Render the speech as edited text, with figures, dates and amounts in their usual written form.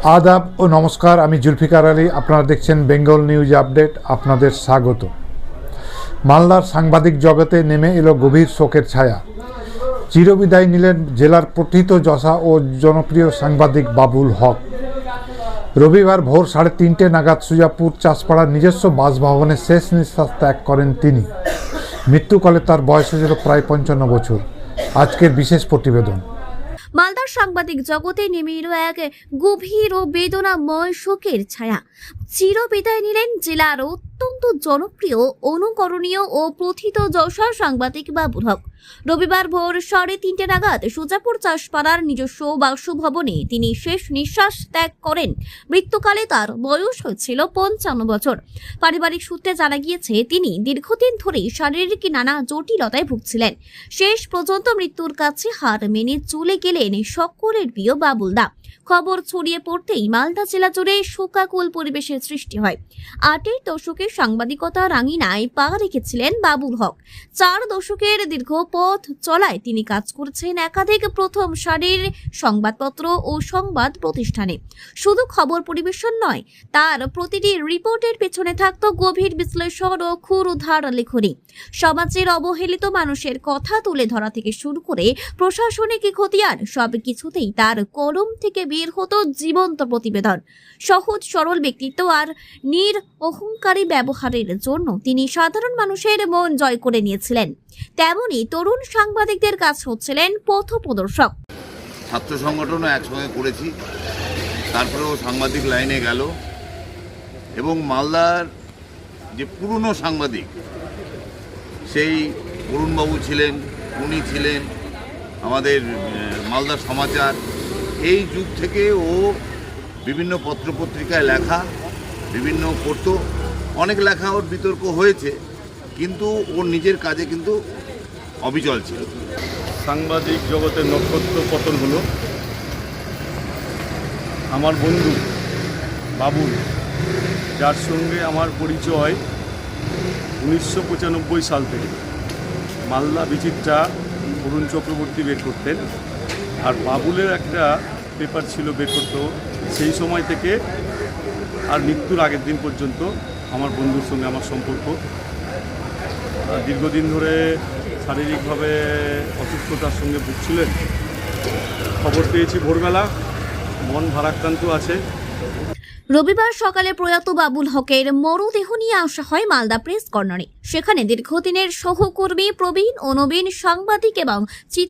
आदाब ও নমস্কার। আমি জুলফিকার আলী। আপনারা দেখছেন বেঙ্গল নিউজ আপডেট। আপনাদের স্বাগত। মালদার সাংবাদিক জগতে নেমে এলো গভীর শোকের ছায়া। চিরবিদায় নিলেন জেলার প্রথিতযশা ও জনপ্রিয় সাংবাদিক বাবুল হক। রবিবার ভোর 3:30 নাগাদ সুজাপুর চাষপাড়ার নিজস্ব বাসভবনে শেষ নিঃশ্বাস ত্যাগ করেন তিনি। মৃত্যুকালে তার বয়স হয়েছিল প্রায় 55 বছর। আজকের বিশেষ প্রতিবেদন। মালদার সাংবাদিক জগতে নেমে এলো এক গভীর ও বেদনাময় শোকের ছায়া। চিরবিদায় নিলেন জেলার অত্যন্ত জনপ্রিয়, অনুকরণীয় ও প্রথিতযশা সাংবাদিক বাবুল হক। রবিবার ভোর 3:30 নাগাদ সুজাপুর চাষপাড়ার নিজস্ব বাসভবনে তিনি শেষ নিঃশ্বাস ত্যাগ করেন। মৃত্যুকালে তার বয়স হয়েছিল 55 বছর। পারিবারিক সূত্রে জানা গিয়েছে, তিনি দীর্ঘদিন ধরে শারীরিক নানা জটিলতায় ভুগছিলেন। শেষ পর্যন্ত মৃত্যুর কাছে হার মেনে চলে গেলেন সকলের প্রিয় বাবুলদা। খবর ছড়িয়ে পড়তেই মালদা জেলা জুড়ে শোকাকুল পরিবেশের সৃষ্টি হয়। 8 দশকে সাংবাদিকতার আঙিনায় পা রেখেছিলেন বাবুল হক। 4 দশকের দীর্ঘ পথ চলায় তিনি কাজ করেছেন একাধিক প্রথম সারির সংবাদপত্র ও সংবাদ প্রতিষ্ঠানে। শুধু খবর পরিবেশন নয়, তার প্রতিটি রিপোর্টের পেছনে থাকত গভীর বিশ্লেষণ ও ক্ষুরধার লেখনী। সমাজের অবহেলিত মানুষের কথা তুলে ধরা থেকে শুরু করে প্রশাসনিক খতিয়ান, সব কিছুতেই তার কলম থেকে বের হতো জীবন্ত প্রতিবেদন। সহজ সরল ব্যক্তিত্ব আর অহংকারী ব্যবহারের জন্য তিনি সাধারণ মানুষের মন জয় করে নিয়েছিলেন। তেমনি তরুণ সাংবাদিকদের কাজ হচ্ছিলেন পথপ্রদর্শক। ছাত্র সংগঠনও একসঙ্গে করেছি, তারপরেও সাংবাদিক লাইনে গেল এবং মালদার যে পুরনো সাংবাদিক, সেই অরুণবাবু ছিলেন, উনি ছিলেন আমাদের মালদার সমাচার। এই যুগ থেকে ও বিভিন্ন পত্রপত্রিকায় লেখা বিভিন্ন করতো, অনেক লেখা ওর বিতর্ক হয়েছে, কিন্তু ওর নিজের কাজে কিন্তু অবিচল ছিল। সাংবাদিক জগতের নক্ষত্র পতন হলো। আমার বন্ধু বাবুল, যার সঙ্গে আমার পরিচয় 1995 সাল থেকে। মালদা বিচিত্রা অরুণ চক্রবর্তী বের করতেন, আর বাবুলের একটা পেপার ছিল বের করতো। সেই সময় থেকে আর মৃত্যুর আগের দিন পর্যন্ত আমার বন্ধুর সঙ্গে আমার সম্পর্ক। দীর্ঘদিন ধরে শারীরিকভাবে অসুস্থতার সঙ্গে ভুগছিলেন। খবর পেয়েছি ভোরবেলা, মন ভারাক্রান্ত আছে। রবিবার সকালে প্রয়াত বাবুল হকের মরদেহ নিয়ে আসা হয় মালদা প্রেস কর্নারে। সেখানে দীর্ঘদিনের সহকর্মী প্রবীণ ও নবীন সাংবাদিক এবং